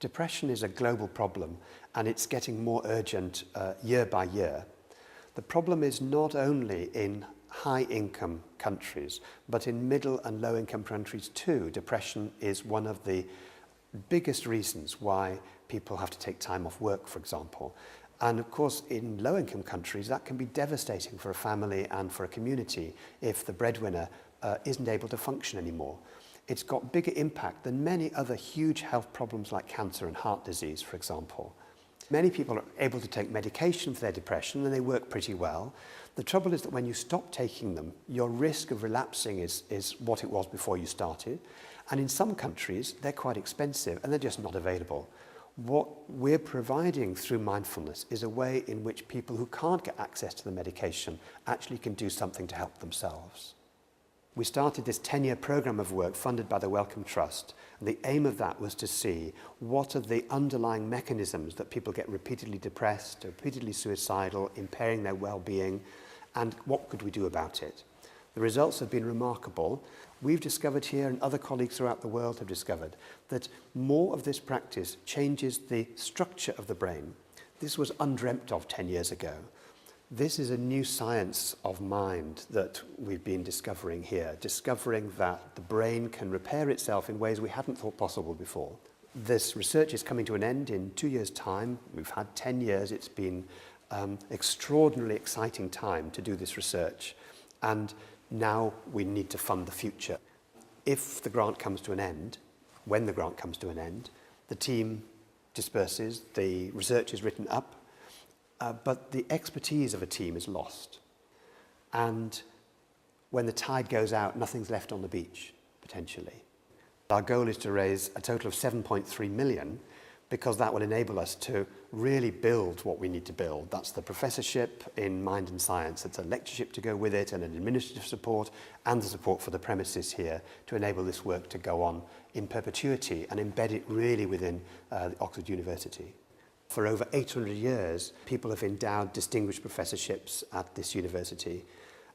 Depression is a global problem and it's getting more urgent year by year. The problem is not only in high-income countries, but in middle and low-income countries too. Depression is one of the biggest reasons why people have to take time off work, for example. And of course, in low-income countries, that can be devastating for a family and for a community if the breadwinner isn't able to function anymore. It's got bigger impact than many other huge health problems like cancer and heart disease, for example. Many people are able to take medication for their depression and they work pretty well. The trouble is that when you stop taking them, your risk of relapsing is what it was before you started. And in some countries, they're quite expensive and they're just not available. What we're providing through mindfulness is a way in which people who can't get access to the medication actually can do something to help themselves. We started this 10-year program of work funded by the Wellcome Trust. And the aim of that was to see what are the underlying mechanisms that people get repeatedly depressed, repeatedly suicidal, impairing their well-being, and what could we do about it. The results have been remarkable. We've discovered here, and other colleagues throughout the world have discovered, that more of this practice changes the structure of the brain. This was undreamt of 10 years ago. This is a new science of mind that we've been discovering here, discovering that the brain can repair itself in ways we hadn't thought possible before. This research is coming to an end in 2 years' time. We've had 10 years. It's been extraordinarily exciting time to do this research. And now we need to fund the future. If the grant comes to an end, when the grant comes to an end, the team disperses, the research is written up, but the expertise of a team is lost. And when the tide goes out, nothing's left on the beach, potentially. Our goal is to raise a total of 7.3 million, because that will enable us to really build what we need to build. That's the professorship in mind and science. It's a lectureship to go with it, and an administrative support, and the support for the premises here to enable this work to go on in perpetuity and embed it really within Oxford University. For over 800 years, people have endowed distinguished professorships at this university.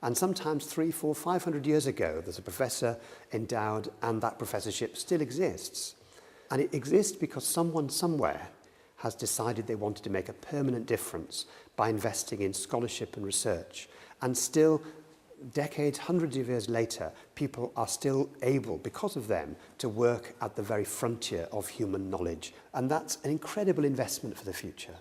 And sometimes 300, 400, 500 years ago, there's a professor endowed and that professorship still exists. And it exists because someone somewhere has decided they wanted to make a permanent difference by investing in scholarship and research. And still, decades, hundreds of years later, people are still able, because of them, to work at the very frontier of human knowledge. And that's an incredible investment for the future.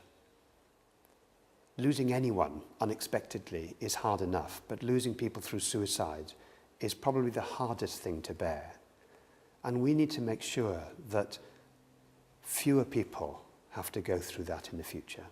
Losing anyone unexpectedly is hard enough, but losing people through suicide is probably the hardest thing to bear. And we need to make sure that fewer people have to go through that in the future.